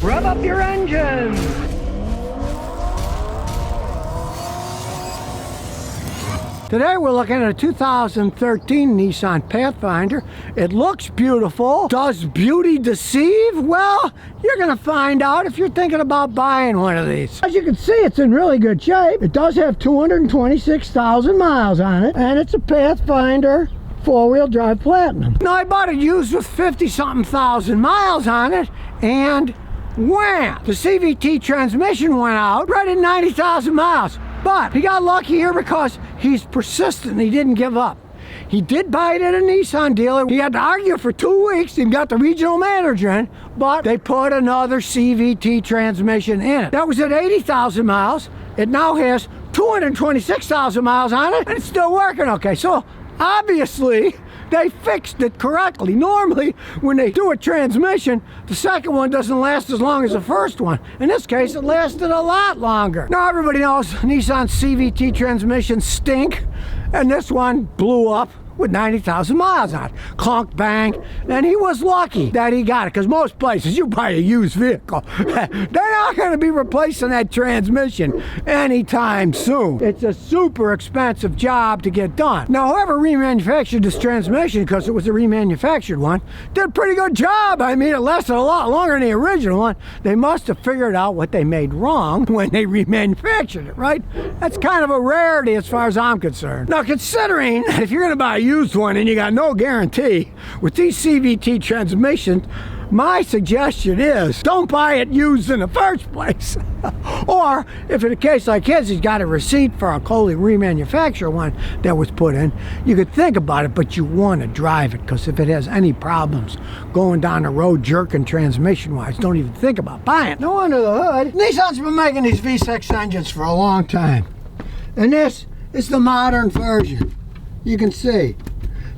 Rev up your engines! Today we're looking at a 2013 Nissan Pathfinder. It looks beautiful. Does beauty deceive? Well, you're going to find out if you're thinking about buying one of these. As you can see, it's in really good shape. It does have 226,000 miles on it, and it's a Pathfinder four-wheel drive Platinum. Now, I bought it used with 50-something thousand miles on it, and wham! The CVT transmission went out right at 90,000 miles. But he got lucky here because he's persistent. He didn't give up. He did buy it at a Nissan dealer. He had to argue for 2 weeks and got the regional manager in, but they put another CVT transmission in it. That was at 80,000 miles. It now has 226,000 miles on it, and it's still working okay. So obviously, they fixed it correctly. Normally, when they do a transmission, the second one doesn't last as long as the first one. In this case, it lasted a lot longer. Now, everybody knows Nissan CVT transmissions stink, and this one blew up with 90,000 miles on it. Clunk, bang, and he was lucky that he got it, because most places, you buy a used vehicle, they're not going to be replacing that transmission anytime soon. It's a super expensive job to get done. Now, whoever remanufactured this transmission, because it was a remanufactured one, did a pretty good job. I mean, it lasted a lot longer than the original one. They must have figured out what they made wrong when they remanufactured it, right? That's kind of a rarity as far as I'm concerned. Now, considering if you're going to buy a used one and you got no guarantee with these CVT transmissions, my suggestion is don't buy it used in the first place. Or if in a case like his, he's got a receipt for a Coley remanufactured one that was put in, you could think about it, but you want to drive it, because if it has any problems going down the road jerking transmission wise, don't even think about buying it. No, under the hood, Nissan's been making these V6 engines for a long time, and this is the modern version. You can see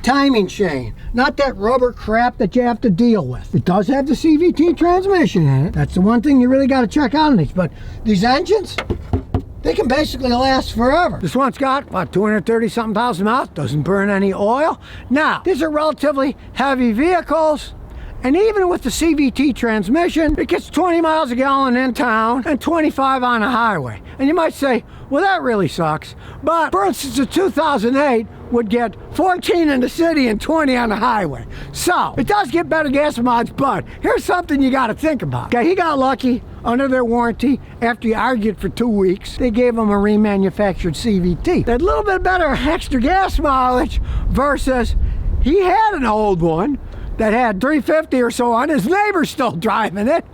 timing chain, not that rubber crap that you have to deal with. It does have the CVT transmission in it. That's the one thing you really got to check out on these. But these engines, they can basically last forever. This one's got about 230-something thousand miles, doesn't burn any oil. Now, these are relatively heavy vehicles, and even with the CVT transmission, it gets 20 miles a gallon in town and 25 on the highway. And you might say, well, that really sucks. But for instance, the 2008 would get 14 in the city and 20 on the highway. So it does get better gas mileage, but here's something you got to think about. Okay, he got lucky under their warranty. After he argued for 2 weeks, they gave him a remanufactured CVT. That little bit better extra gas mileage versus he had an old one that had 350 or so on. His neighbor's still driving it.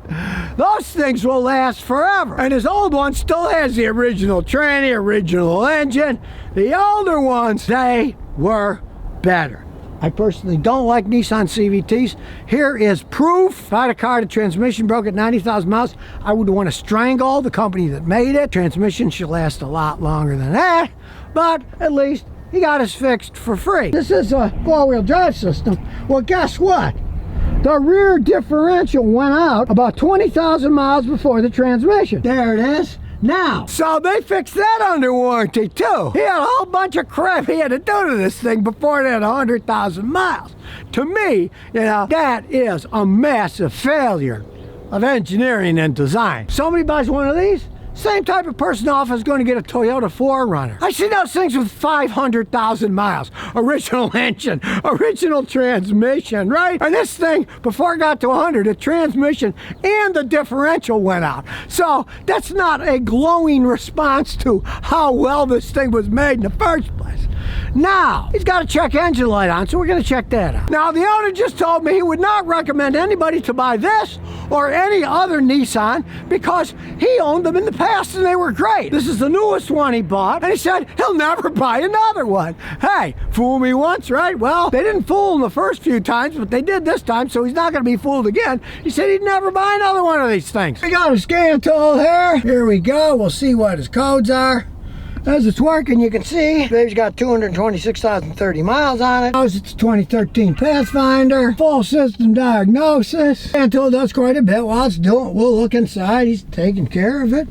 Those things will last forever. And his old one still has the original tranny, original engine. The older ones, they were better. I personally don't like Nissan CVTs. Here is proof. If I had a car, the transmission broke at 90,000 miles, I would want to strangle the company that made it. Transmission should last a lot longer than that, but at least he got us fixed for free. This is a four-wheel drive system. Well, guess what? The rear differential went out about 20,000 miles before the transmission. There it is. Now, so they fixed that under warranty too. He had a whole bunch of crap he had to do to this thing before it had 100,000 miles. To me, you know, that is a massive failure of engineering and design. Somebody buys one of these, same type of person off is going to get a Toyota 4Runner. I see those things with 500,000 miles. Original engine, original transmission, right? And this thing, before it got to 100, the transmission and the differential went out. So that's not a glowing response to how well this thing was made in the first place. Now, he's got a check engine light on, so we're going to check that out. Now, the owner just told me he would not recommend anybody to buy this or any other Nissan because he owned them in the past and they were great. This is the newest one he bought, and he said he'll never buy another one. Hey, fool me once, right? Well, they didn't fool him the first few times, but they did this time, so he's not going to be fooled again. He said he'd never buy another one of these things. We got a scan tool here. Here we go. We'll see what his codes are. As it's working, you can see Dave's got 226,030 miles on it. It's a 2013 Pathfinder. Full system diagnosis. And tool does quite a bit while it's doing it. We'll look inside. He's taking care of it.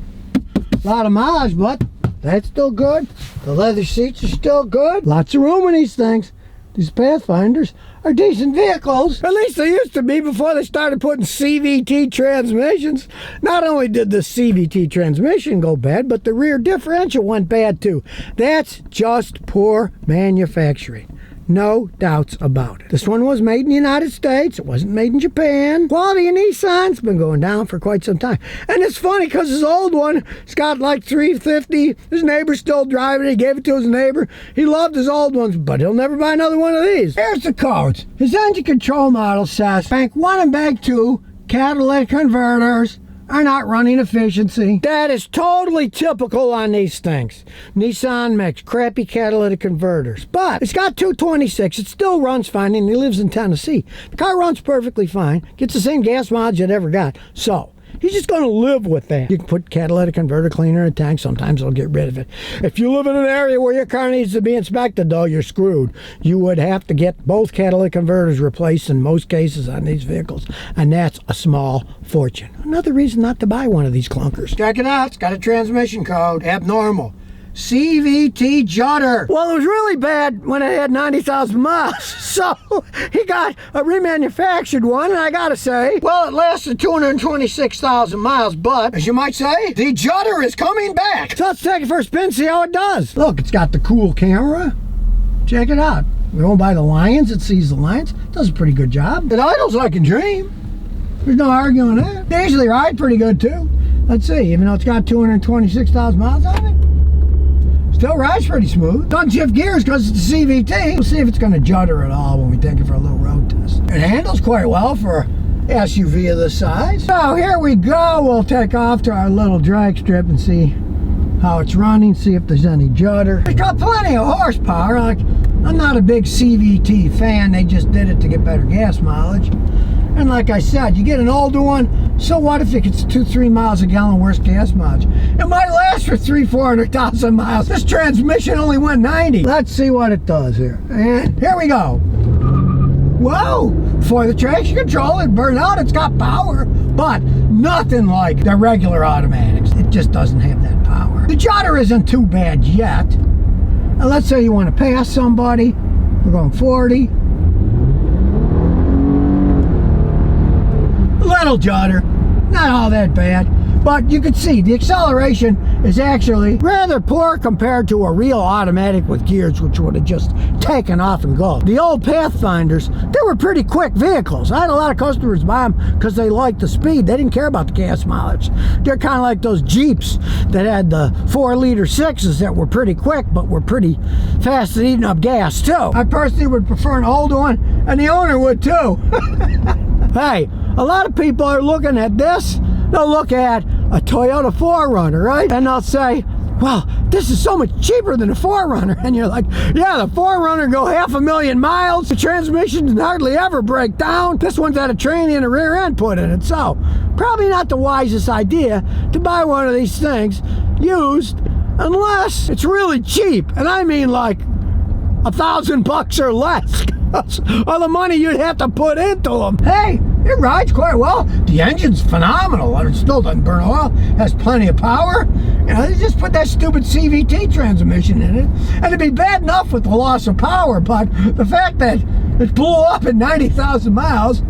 A lot of mileage, but that's still good. The leather seats are still good. Lots of room in these things. These Pathfinders are decent vehicles. At least they used to be before they started putting CVT transmissions. Not only did the CVT transmission go bad, but the rear differential went bad too. That's just poor manufacturing. No doubts about it. This one was made in the United States. It wasn't made in Japan. Quality in Nissan's been going down for quite some time. And it's funny because his old one, it's got like 350. His neighbor's still driving it. He gave it to his neighbor. He loved his old ones, but he'll never buy another one of these. Here's the codes. His engine control model says bank 1 and bank 2 catalytic converters are not running efficiency. That is totally typical on these things. Nissan makes crappy catalytic converters, but it's got 226. It still runs fine, and he lives in Tennessee. The car runs perfectly fine, gets the same gas mileage it ever got. So he's just going to live with that. You can put catalytic converter cleaner in a tank. Sometimes it'll get rid of it. If you live in an area where your car needs to be inspected, though, you're screwed. You would have to get both catalytic converters replaced in most cases on these vehicles, and that's a small fortune. Another reason not to buy one of these clunkers. Check it out. It's got a transmission code. Abnormal. CVT judder. Well, it was really bad when it had 90,000 miles. So he got a remanufactured one, and I gotta say, well, it lasted 226,000 miles, but as you might say, the judder is coming back. So let's take it for a spin, see how it does. Look, it's got the cool camera. Check it out. We're going by the lions. It sees the lions. It does a pretty good job. It idles like a dream. There's no arguing that. They usually ride pretty good too. Let's see, even though it's got 226,000 miles on it, still rides pretty smooth. Doesn't shift gears because it's a CVT. We'll see if it's going to judder at all when we take it for a little road test. It handles quite well for an SUV of this size. So here we go. We'll take off to our little drag strip and see how it's running, see if there's any judder. It's got plenty of horsepower. Like, I'm not a big CVT fan. They just did it to get better gas mileage. And like I said, you get an older one, so what if it gets 2-3 miles a gallon worse gas mileage? It might last for 300,000-400,000 miles. This transmission only went 90. Let's see what it does here. And here we go. Whoa! For the traction control, it burned out. It's got power, but nothing like the regular automatics. It just doesn't have that power. The judder isn't too bad yet. Now let's say you want to pass somebody. We're going 40. Little judder, not all that bad, but you can see the acceleration is actually rather poor compared to a real automatic with gears, which would have just taken off and go. The old Pathfinders, they were pretty quick vehicles. I had a lot of customers buy them because they liked the speed. They didn't care about the gas mileage. They're kind of like those Jeeps that had the 4-liter 6s that were pretty quick, but were pretty fast at eating up gas too. I personally would prefer an older one, and the owner would too. Hey, a lot of people are looking at this. They'll look at a Toyota 4Runner, right? And they'll say, well, this is so much cheaper than a 4Runner. And you're like, yeah, the 4Runner go 500,000 miles. The transmission hardly ever break down. This one's had a tranny and a rear end put in it. So probably not the wisest idea to buy one of these things used unless it's really cheap. And I mean like $1,000 or less. All the money you'd have to put into them. Hey, it rides quite well. The engine's phenomenal. It still doesn't burn oil. Has plenty of power. You know, they just put that stupid CVT transmission in it. And it'd be bad enough with the loss of power, but the fact that it blew up at 90,000 miles,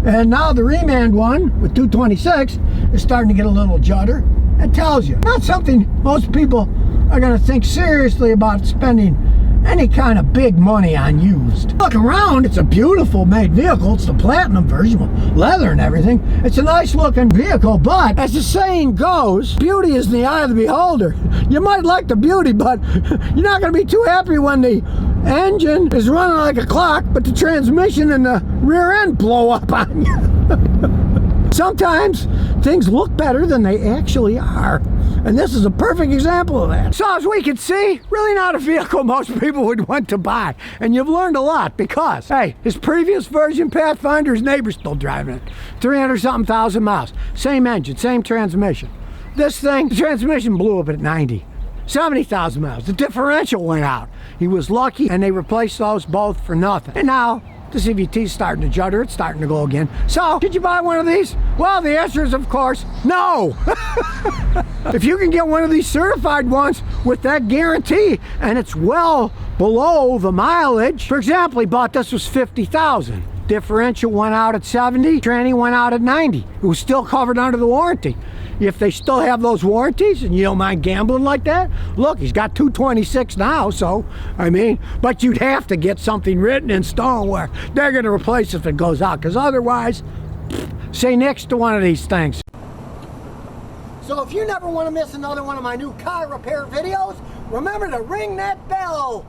and now the Remand one with 226 is starting to get a little judder, it tells you. Not something most people are going to think seriously about spending any kind of big money on used. Look around, it's a beautiful made vehicle. It's the platinum version with leather and everything. It's a nice looking vehicle, but as the saying goes, beauty is in the eye of the beholder. You might like the beauty, but you're not going to be too happy when the engine is running like a clock, but the transmission and the rear end blow up on you. Sometimes things look better than they actually are. And this is a perfect example of that. So as we can see, really not a vehicle most people would want to buy. And you've learned a lot because, hey, his previous version Pathfinder, his neighbor's still driving it. 300-something thousand miles. Same engine, same transmission. This thing, the transmission blew up at 90. 70,000 miles. The differential went out. He was lucky and they replaced those both for nothing. And now, the CVT's starting to judder, it's starting to go again. So, did you buy one of these? Well, the answer is, of course, no. If you can get one of these certified ones with that guarantee, and it's well below the mileage. For example, he bought this was 50,000. Differential went out at 70, tranny went out at 90. It was still covered under the warranty. If they still have those warranties and you don't mind gambling like that, look, he's got 226 now, so, I mean, but you'd have to get something written in stone where they're going to replace if it goes out, because otherwise, say next to one of these things. So if you never want to miss another one of my new car repair videos, remember to ring that bell.